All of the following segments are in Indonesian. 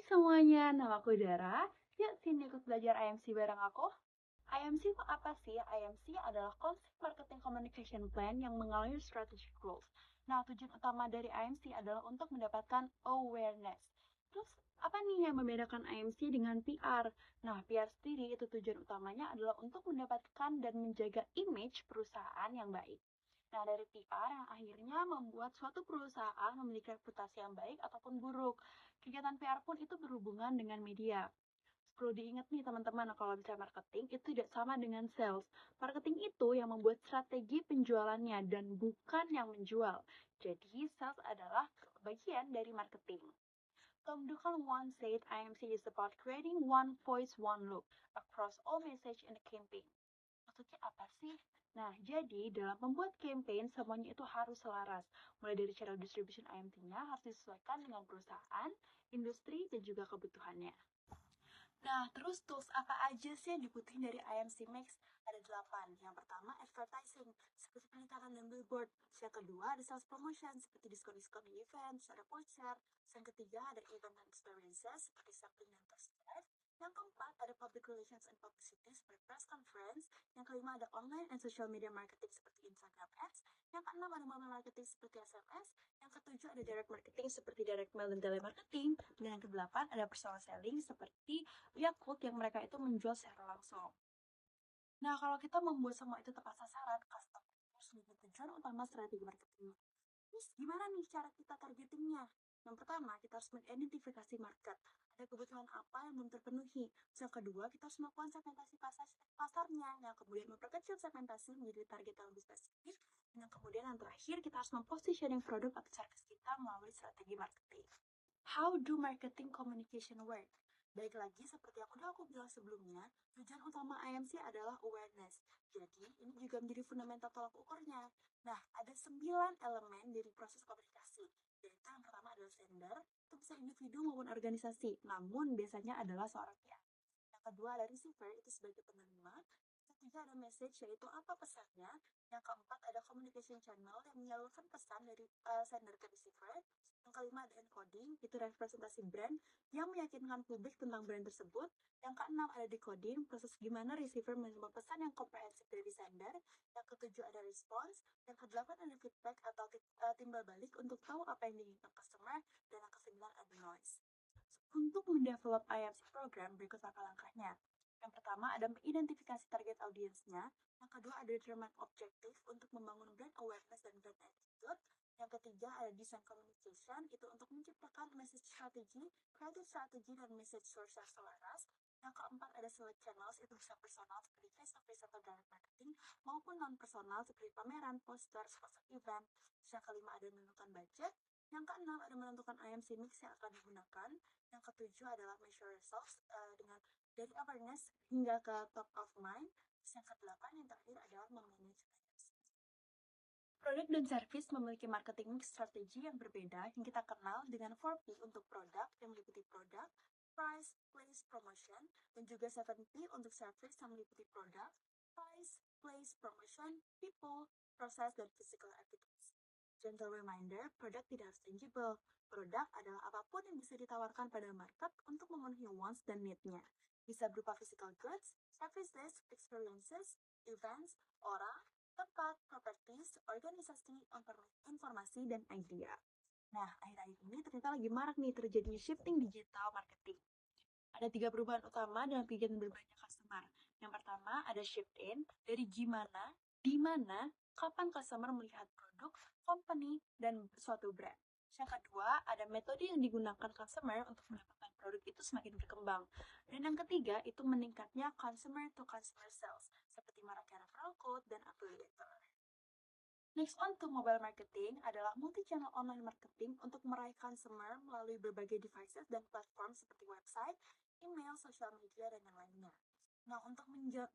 Semuanya, nama aku Dara. Yuk sini ikut belajar IMC bareng aku. IMC itu apa sih? IMC adalah Concept Marketing Communication Plan yang mengalir strategic goals. Nah, tujuan utama dari IMC adalah untuk mendapatkan awareness. Terus, apa nih yang membedakan IMC dengan PR? Nah, PR sendiri itu tujuan utamanya adalah untuk mendapatkan dan menjaga image perusahaan yang baik. Nah, dari PR yang akhirnya membuat suatu perusahaan memiliki reputasi yang baik ataupun buruk. Kegiatan PR pun itu berhubungan dengan media. Perlu diingat nih teman-teman, kalau bicara marketing itu tidak sama dengan sales. Marketing itu yang membuat strategi penjualannya dan bukan yang menjual. Jadi sales adalah bagian dari marketing. Tom Dukan once said IMC is about creating one voice, one look across all message in the campaign. Maksudnya apa sih? Nah, jadi dalam membuat campaign semuanya itu harus selaras. Mulai dari cara distribution IMT-nya harus disesuaikan dengan perusahaan, industri, dan juga kebutuhannya. Nah, terus tools apa aja sih yang dibutuhin dari IMC Mix? Ada 8. Yang pertama, advertising, seperti peningkatan dan billboard. Yang kedua, ada sales promotion, seperti diskon-diskon di event, ada voucher. Yang ketiga, ada event and experiences, seperti sampling dan test drive. Yang keempat, ada public relations and publicity, seperti press conference. Yang kelima, ada online and social media marketing, seperti Instagram ads. Yang keenam, ada mobile marketing, seperti SMS. Yang ketujuh, ada direct marketing, seperti direct mail dan telemarketing. Dan yang kedelapan, ada personal selling, seperti Yakult yang mereka itu menjual secara langsung. Nah, kalau kita membuat semua itu tepat sasaran, customer harus menjadi tujuan utama strategi marketing. Terus gimana nih cara kita targetingnya? Yang pertama, kita harus mengidentifikasi market. Ada kebutuhan apa yang belum terpenuhi. Yang kedua, kita harus melakukan segmentasi pasarnya. Yang kemudian memperkecil segmentasi menjadi target yang lebih spesifik. Dan yang kemudian yang terakhir, kita harus mempositioning produk atau service kita melalui strategi marketing. How do marketing communication work? Baik lagi, seperti yang udah aku bilang sebelumnya, tujuan utama IMC adalah awareness. Jadi, ini juga menjadi fundamental tolak ukurnya. Nah, ada 9 elemen dari proses komunikasi. Yaitu yang pertama adalah sender, itu bisa individu maupun organisasi, namun biasanya adalah seorang PR. Yang kedua ada receiver, itu sebagai penerima. Yang ketiga ada message, yaitu apa pesannya. Yang keempat ada communication channel yang menyalurkan pesan dari sender ke receiver. Yang kelima ada encoding, itu representasi brand yang meyakinkan publik tentang brand tersebut. Yang keenam ada decoding, proses gimana receiver menerima pesan yang komprehensif dari sender. Yang ketujuh ada response. Yang kedelapan ada feedback atau timbal balik untuk tahu apa yang diinginkan customer. Dan yang kesembilan ada noise. Untuk mendevelop IMC program, berikut langkah-langkahnya. Yang pertama ada mengidentifikasi target audiensnya. Yang kedua ada determine objektif untuk membangun brand awareness dan brand attitude. Yang ketiga ada design communication, itu untuk menciptakan message strategy, creative strategy, dan message source yang selaras. Yang keempat ada select channels, itu bisa personal seperti face-to-face atau direct marketing, maupun non-personal seperti pameran, poster, sponsor event. Yang kelima ada menentukan budget. Yang keenam ada menentukan IMC mix yang akan digunakan. Yang ketujuh adalah measure results dengan dari awareness hingga ke top of mind. Terus yang kedelapan yang terakhir adalah memanage finance. Produk dan service memiliki marketing mix strategi yang berbeda yang kita kenal dengan 4P untuk produk yang meliputi produk, price, place, promotion, dan juga 7P untuk service yang meliputi produk, price, place, promotion, people, process, dan physical evidence. Gentle reminder, produk tidak harus tangible. Produk adalah apapun yang bisa ditawarkan pada market untuk memenuhi wants dan need-nya. Bisa berupa physical goods, services, experiences, events, orang, tempat, properties, organisasi, informasi, dan idea. Nah, akhir-akhir ini ternyata lagi marak nih terjadi shifting digital marketing. Ada 3 perubahan utama dalam kegiatan berbanyak customer. Yang pertama ada shift in, dari gimana, di mana, kapan customer melihat produk, company, dan suatu brand. Yang kedua, ada metode yang digunakan customer untuk mendapatkan produk itu semakin berkembang. Dan yang ketiga, itu meningkatnya consumer to customer sales, seperti maraknya referral code dan affiliator. Next on to mobile marketing adalah multi-channel online marketing untuk meraih customer melalui berbagai devices dan platform seperti website, email, social media, dan yang lainnya. Nah, untuk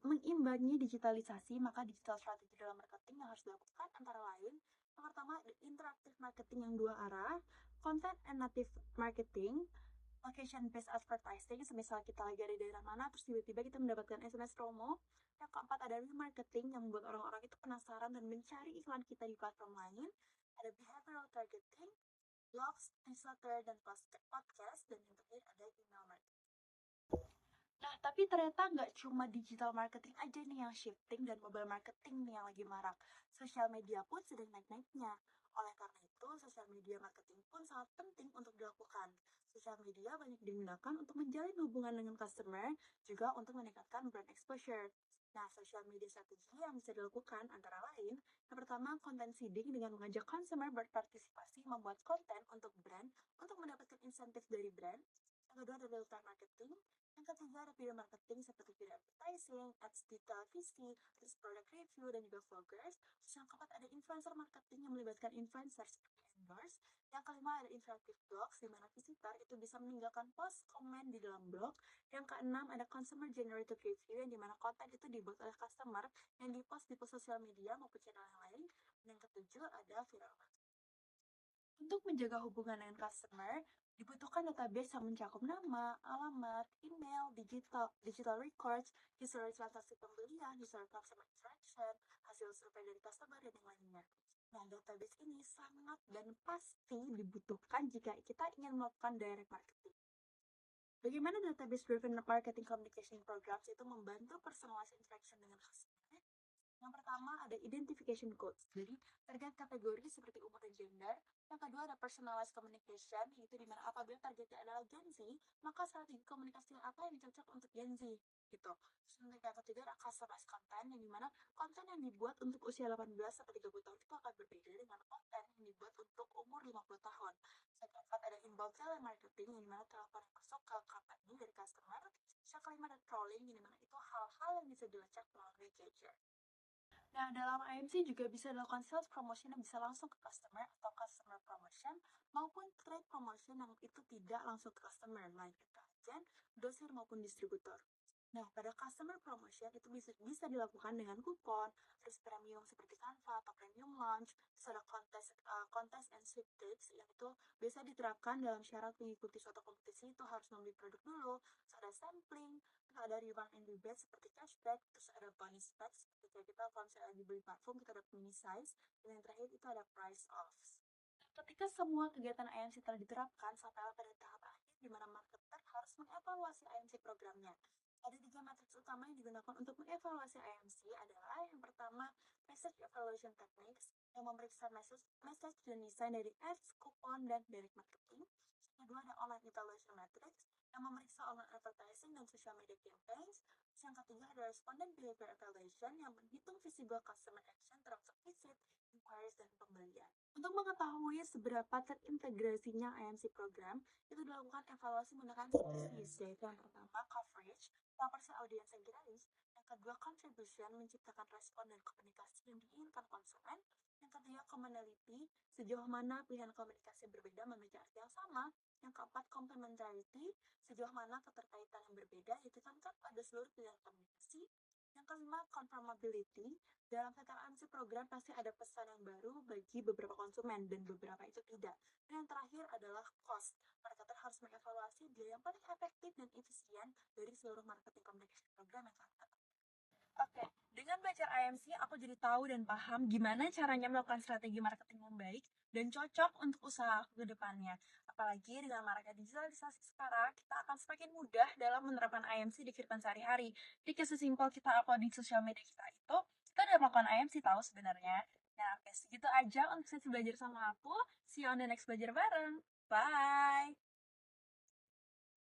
mengimbangi digitalisasi, maka digital strategy dalam marketing yang harus dilakukan antara lain, yang pertama, interactive marketing yang dua arah, content and native marketing, location-based advertising, semisal kita lagi ada di daerah mana, terus tiba-tiba kita mendapatkan SMS promo. Yang keempat ada remarketing yang membuat orang-orang itu penasaran dan mencari iklan kita di platform lain. Ada behavioral targeting, blogs, newsletter, dan podcast. Dan yang terakhir ada tapi ternyata nggak cuma digital marketing aja nih yang shifting dan mobile marketing nih yang lagi marak. Sosial media pun sedang naik-naiknya. Oleh karena itu, sosial media marketing pun sangat penting untuk dilakukan. Sosial media banyak digunakan untuk menjalin hubungan dengan customer, juga untuk meningkatkan brand exposure. Nah, social media strategi yang bisa dilakukan antara lain, yang pertama, konten seeding dengan mengajak consumer berpartisipasi membuat konten untuk brand untuk mendapatkan insentif dari brand. Yang kedua ada real-time marketing. Yang ketiga ada video marketing seperti video advertising, ads di televisi, terus product review, dan juga vloggers. Terus yang keempat ada influencer marketing yang melibatkan influencer seperti endorse. Yang kelima ada interactive blogs, di mana visitor itu bisa meninggalkan post, komen di dalam blog. Yang keenam ada consumer generated review, yang dimana konten itu dibuat oleh customer yang dipost di sosial media maupun channel yang lain. Dan yang ketujuh ada viral marketing. Untuk menjaga hubungan dengan customer, dibutuhkan database yang mencakup nama, alamat, email, digital records, history transaksi pembelian, history customer interaction, hasil survei dari customer, dan yang lainnya. Nah, database ini sangat dan pasti dibutuhkan jika kita ingin melakukan direct marketing. Bagaimana database-driven marketing communication programs itu membantu personalized interaction dengan customer? Yang pertama ada identification codes, jadi terkait kategori seperti umur dan gender. Yang kedua ada personalized communication, yaitu dimana apabila targetnya adalah Gen Z, maka strategi komunikasi apa yang cocok untuk Gen Z, gitu. Terus yang ketiga ada customized content, yang dimana konten yang dibuat untuk usia 18 sampai 30 tahun itu akan berbeda dengan konten yang dibuat untuk umur 50 tahun. Yang keempat ada inbound telemarketing, yang dimana telepon yang masuk ke company dari customer. Yang kelima ada trolling, yang dimana itu hal-hal yang bisa dilacak melalui gadget. Nah, dalam IMC juga bisa dilakukan sales promotion yang bisa langsung ke customer atau customer promotion maupun trade promotion yang itu tidak langsung ke customer, melainkan ke agen, doser maupun distributor. Nah, pada customer promotion itu bisa dilakukan dengan kupon, terus premium seperti Canva atau premium launch, terus ada kontes and sweepstakes yang itu bisa diterapkan dalam syarat mengikuti suatu kompetisi itu harus membeli produk dulu, terus ada sampling, terus ada reward and rebate seperti cashback, terus ada bonus packs ketika kita kalau misalnya lagi beli parfum kita ada mini size, dan yang terakhir itu ada price offs. Ketika semua kegiatan IMC telah diterapkan sampai pada tahap akhir di mana marketer harus mengevaluasi IMC programnya. Ada 3 matriks utama yang digunakan untuk mengevaluasi IMC adalah yang pertama, message evaluation techniques yang memeriksa message dan desain dari ads, kupon, dan direct marketing. Yang kedua ada online evaluation matrix yang memeriksa online advertising dan social media campaigns. Yang ketiga ada respondent behavior evaluation yang menghitung visible customer action termasuk visit, inquiries, dan pembelian. Untuk mengetahui seberapa terintegrasinya IMC program, itu dilakukan evaluasi menggunakan CPC, yaitu yang pertama coverage, proporsi audiens yang diraih, yang kedua contribution, menciptakan respon dan komunikasi yang diinginkan konsumen, yang ketiga commonality, sejauh mana pilihan komunikasi berbeda memiliki arti yang sama, yang keempat complementarity, sejauh mana keterkaitan yang berbeda ditekankan pada seluruh pilihan komunikasi, yang kelima confirmability, dalam setiap IMC program pasti ada pesan yang baru bagi beberapa konsumen dan beberapa itu tidak. Dan yang terakhir adalah cost. Marketer harus mengevaluasi biaya yang paling efektif dan efisien dari seluruh marketing communication program yang kalian lakukan. Oke, dengan belajar IMC, aku jadi tahu dan paham gimana caranya melakukan strategi marketing yang baik dan cocok untuk usaha aku ke depannya. Apalagi dengan maraknya digitalisasi sekarang, kita akan semakin mudah dalam menerapkan IMC di kehidupan sehari-hari. Jadi sesimpel kita upload di sosial media kita udah melakukan IMC tahu sebenarnya. Nah, oke, segitu aja untuk sesi belajar sama aku. See you on the next belajar bareng. Bye!